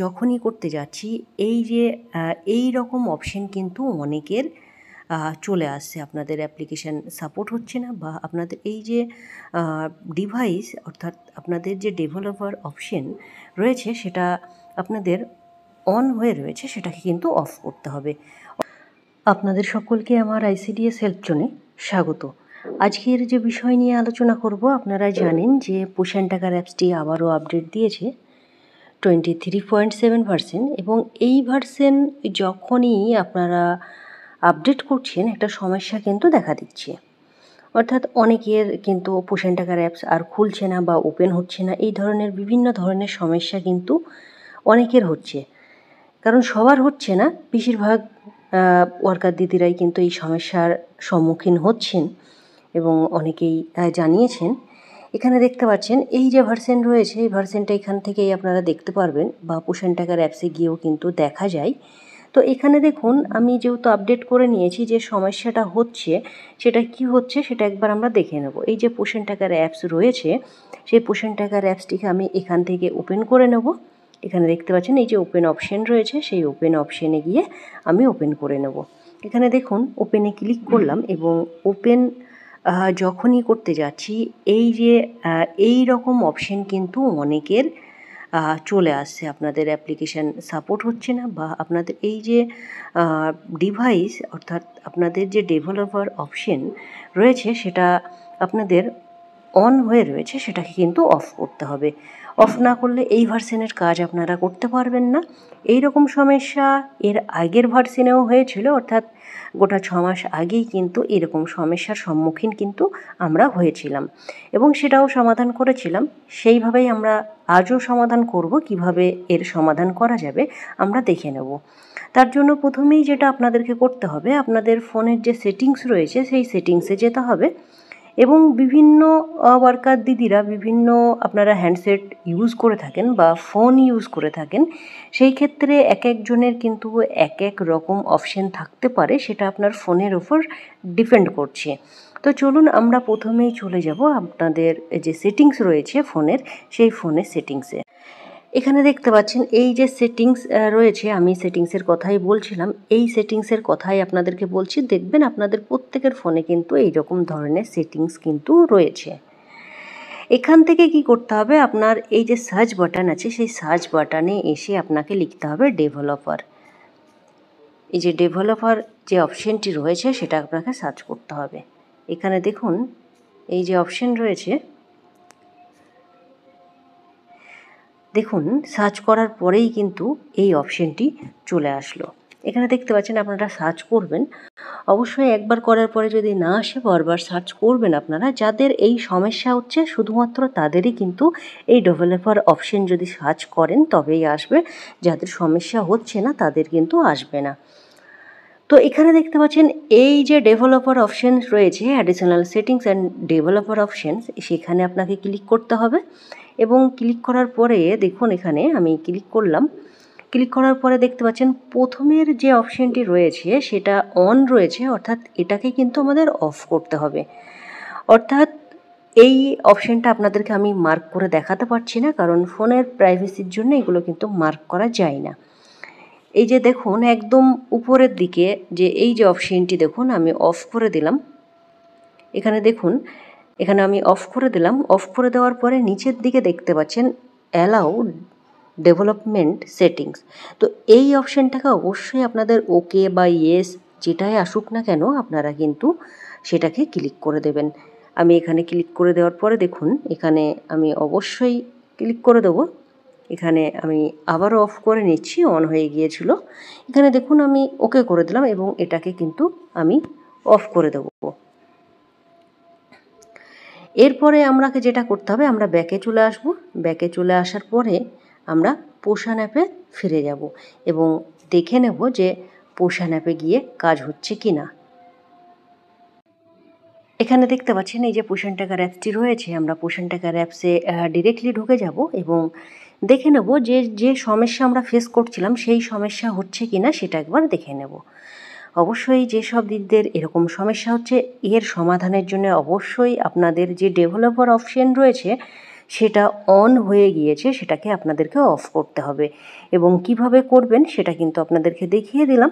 যখনই করতে যাচ্ছি এই রকম অপশন কিন্তু অনেকের চলে আসছে। আপনাদের অ্যাপ্লিকেশান সাপোর্ট হচ্ছে না, বা আপনাদের এই যে ডিভাইস অর্থাৎ আপনাদের যে ডেভেলপার অপশন রয়েছে সেটা আপনাদের অন হয়ে রয়েছে, সেটাকে কিন্তু অফ করতে হবে। আপনাদের সকলকে আমার ICDS হেল্প জোনে স্বাগত। আজকের যে বিষয় নিয়ে আলোচনা করব, আপনারা জানেন যে পুশ অ্যান্ড টাকার অ্যাপসটি আবারও আপডেট দিয়েছে 23.7 ভার্সন, এবং এই ভার্সন যখনই আপনারা আপডেট করছেন একটা সমস্যা কিন্তু দেখা দিচ্ছে। অর্থাৎ অনেকের কিন্তু পুশ অ্যান্ড টাকার অ্যাপস আর খুলছে না বা ওপেন হচ্ছে না, এই ধরনের বিভিন্ন ধরনের সমস্যা কিন্তু অনেকের হচ্ছে। কারণ সবার হচ্ছে না, বেশিরভাগ ওয়ার্কার দিদিরাই কিন্তু এই সমস্যার সম্মুখীন হচ্ছেন এবং অনেকেই জানিয়েছেন। এখানে দেখতে পাচ্ছেন এই যে ভার্সন রয়েছে, এই ভার্সনটা এখান থেকেই আপনারা দেখতে পারবেন, বা পুশ অ্যান্ড টাকার অ্যাপসে গিয়েও কিন্তু দেখা যায়। তো এখানে দেখুন, আমি যেহেতু আপডেট করে নিয়েছি, যে সমস্যাটা হচ্ছে সেটা কি হচ্ছে সেটা একবার আমরা দেখে নেব। এই যে পুশ অ্যান্ড টাকার অ্যাপস রয়েছে, সেই পুশ অ্যান্ড টাকার অ্যাপসটিকে আমি এখান থেকে ওপেন করে নেব। এখানে দেখতে পাচ্ছেন এই যে ওপেন অপশন রয়েছে, সেই ওপেন অপশনে গিয়ে আমি ওপেন করে নেব। এখানে দেখুন ওপেনে ক্লিক করলাম, এবং ওপেন যখনই করতে যাচ্ছি এই রকম অপশন কিন্তু অনেকের চলে আসছে। আপনাদের অ্যাপ্লিকেশান সাপোর্ট হচ্ছে না, বা আপনাদের এই যে ডিভাইস অর্থাৎ আপনাদের যে ডেভেলপার অপশন রয়েছে সেটা আপনাদের অন হয়ে রয়েছে, সেটাকে কিন্তু অফ করতে হবে। অফ না করলে এই ভার্সনের কাজ আপনারা করতে পারবেন না। এই রকম সমস্যা এর আগের ভার্সনেও হয়েছিল, অর্থাৎ গোটা 6 মাস আগেই কিন্তু এরকম সমস্যার সম্মুখীন কিন্তু আমরা হয়েছিলাম, এবং সেটাও সমাধান করেছিলাম। সেইভাবেই আমরা আজও সমাধান করব। কিভাবে এর সমাধান করা যাবে আমরা দেখে নেব। তার জন্য প্রথমেই যেটা আপনাদেরকে করতে হবে, আপনাদের ফোনের যে সেটিংস রয়েছে সেই সেটিংসে যেতে হবে, এবং বিভিন্ন ওয়ার্কার দিদিরা বিভিন্ন আপনারা হ্যান্ডসেট ইউজ করে থাকেন বা ফোন ইউজ করে থাকেন, সেই ক্ষেত্রে এক একজনের কিন্তু এক এক রকম অপশন থাকতে পারে, সেটা আপনার ফোনের ওপর ডিপেন্ড করছে। তো চলুন আমরা প্রথমেই চলে যাব আপনাদের যে সেটিংস রয়েছে ফোনের, সেই ফোনের সেটিংসে। এখানে দেখতে পাচ্ছেন এই যে সেটিংস রয়েছে, আমি সেটিংসের কথাই বলছিলাম, এই সেটিংসের কথাই আপনাদেরকে বলছি। দেখবেন আপনাদের প্রত্যেকের ফোনে কিন্তু এই রকম ধরনের সেটিংস কিন্তু রয়েছে। এখান থেকে কি করতে হবে, আপনার এই যে সার্চ বাটন আছে, সেই সার্চ বাটনে এসে আপনাকে লিখতে হবে ডেভেলপার। এই যে ডেভেলপার যে অপশনটি রয়েছে সেটা আপনাকে সার্চ করতে হবে। এখানে দেখুন এই যে অপশন রয়েছে, দেখুন সার্চ করার পরেই কিন্তু এই অপশনটি চলে আসলো। এখানে দেখতে পাচ্ছেন আপনারা সার্চ করবেন, অবশ্যই একবার করার পরে যদি না আসে বারবার সার্চ করবেন। আপনারা যাদের এই সমস্যা হচ্ছে শুধুমাত্র তাদেরই কিন্তু এই ডেভেলপার অপশন যদি সার্চ করেন তবেই আসবে, যাদের সমস্যা হচ্ছে না তাদের কিন্তু আসবে না। তো এখানে দেখতে পাচ্ছেন এই যে ডেভেলপার অপশানস রয়েছে, additional settings and developer options, সেখানে আপনাকে ক্লিক করতে হবে। এবং ক্লিক করার পরে দেখুন এখানে আমি ক্লিক করলাম। ক্লিক করার পরে দেখতে পাচ্ছেন প্রথমের যে অপশানটি রয়েছে সেটা অন রয়েছে, অর্থাৎ এটাকে কিন্তু আমাদের অফ করতে হবে। অর্থাৎ এই অপশানটা আপনাদেরকে আমি মার্ক করে দেখাতে পারছি না, কারণ ফোনের প্রাইভেসির জন্য এগুলো কিন্তু মার্ক করা যায় না। এই যে দেখুন একদম উপরের দিকে যে এই যে অপশনটি দেখুন, আমি অফ করে দিলাম। এখানে দেখুন, এখানে আমি অফ করে দিলাম। অফ করে দেওয়ার পরে নিচের দিকে দেখতে পাচ্ছেন অ্যালাউ ডেভেলপমেন্ট সেটিংস। তো এই অপশনটাকে অবশ্যই আপনাদের ওকে বা ইয়েস যেটাই আসুক না কেন আপনারা কিন্তু সেটাকে ক্লিক করে দেবেন। আমি এখানে ক্লিক করে দেওয়ার পরে দেখুন এখানে আমি অবশ্যই ক্লিক করে দেবো। এখানে আমি আবারও অফ করে নিচ্ছি, অন হয়ে গিয়েছিল। এখানে দেখুন আমি ওকে করে দিলাম, এবং এটাকে কিন্তু আমি অফ করে দেবো। এরপরে আমাকে যেটা করতে হবে, আমরা ব্যাকে চলে আসব। ব্যাকে চলে আসার পরে আমরা পোষণ অ্যাপে ফিরে যাব এবং দেখে নেব যে পোষণ অ্যাপে গিয়ে কাজ হচ্ছে কি না। এখানে দেখতে পাচ্ছেন এই যে পোষণ টাকার অ্যাপসটি রয়েছে, আমরা পোষণ টাকার অ্যাপসে ডিরেক্টলি ঢুকে যাব এবং দেখে নেব যে যে সমস্যা আমরা ফেস করছিলাম সেই সমস্যা হচ্ছে কি না সেটা একবার দেখে নেব। অবশ্যই যেসব দিকদের এরকম সমস্যা হচ্ছে এর সমাধানের জন্য অবশ্যই আপনাদের যে ডেভেলপার অপশন রয়েছে সেটা অন হয়ে গিয়েছে, সেটাকে আপনাদেরকে অফ করতে হবে। এবং কিভাবে করবেন সেটা কিন্তু আপনাদেরকে দেখিয়ে দিলাম।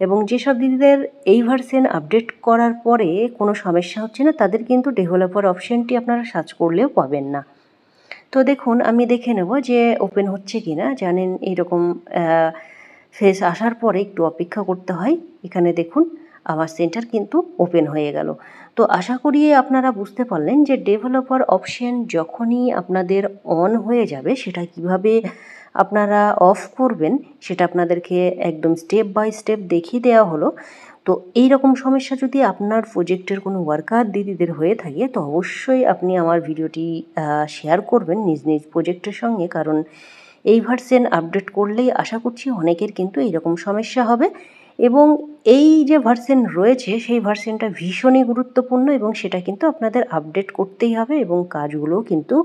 এবং যেসব দিদিদের এই ভার্সন আপডেট করার পরে কোনো সমস্যা হচ্ছে না, তাদের কিন্তু ডেভেলপার অপশানটি আপনারা সার্চ করলেও পাবেন না। তো দেখুন, আমি দেখে নেব যে ওপেন হচ্ছে কি না। জানেন এইরকম ফেস আসার পরে একটু অপেক্ষা করতে হয়। এখানে দেখুন আমার সেন্টার কিন্তু ওপেন হয়ে গেল। তো আশা করি আপনারা বুঝতে পারলেন যে ডেভেলপার অপশন যখনই আপনাদের অন হয়ে যাবে সেটা কিভাবে আপনারা অফ করবেন সেটা আপনাদেরকে একদম স্টেপ বাই স্টেপ দেখিয়ে দেওয়া হলো। তো এই রকম সমস্যা যদি আপনার প্রজেক্টের কোনো ওয়ার্কার দিদিদের হয়ে থাকে তো অবশ্যই আপনি আমার ভিডিওটি শেয়ার করবেন নিজ নিজ প্রজেক্টের সঙ্গে, কারণ এই ভার্সন আপডেট করলেই আশা করছি অনেকের কিন্তু এইরকম সমস্যা হবে। এবং এই যে ভার্সন রয়েছে সেই ভার্সনটা ভীষণই গুরুত্বপূর্ণ এবং সেটা কিন্তু আপনাদের আপডেট করতেই হবে এবং কাজগুলোও কিন্তু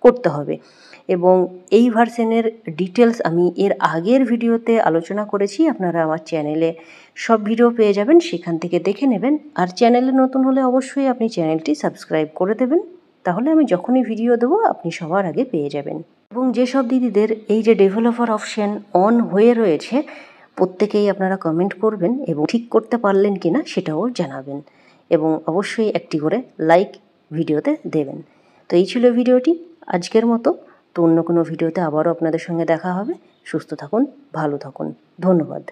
করতে হবে। এবং এই ভার্সনের ডিটেলস আমি এর আগের ভিডিওতে আলোচনা করেছি, আপনারা আমার চ্যানেলে সব ভিডিও পেয়ে যাবেন, সেখান থেকে দেখে নেবেন। আর চ্যানেলে নতুন হলে অবশ্যই আপনি চ্যানেলটি সাবস্ক্রাইব করে দেবেন, তাহলে আমি যখনই ভিডিও দেবো আপনি সবার আগে পেয়ে যাবেন। এবং যেসব দিদিদের এই যে ডেভেলপার অপশন অন হয়ে রয়েছে প্রত্যেকেই আপনারা কমেন্ট করবেন এবং ঠিক করতে পারলেন কি না সেটাও জানাবেন, এবং অবশ্যই একটি করে লাইক ভিডিওতে দেবেন। তো এই ছিল ভিডিওটি আজকের মতো। তো অন্য কোনো ভিডিওতে আবারও আপনাদের সঙ্গে দেখা হবে। সুস্থ থাকুন, ভালো থাকুন, ধন্যবাদ।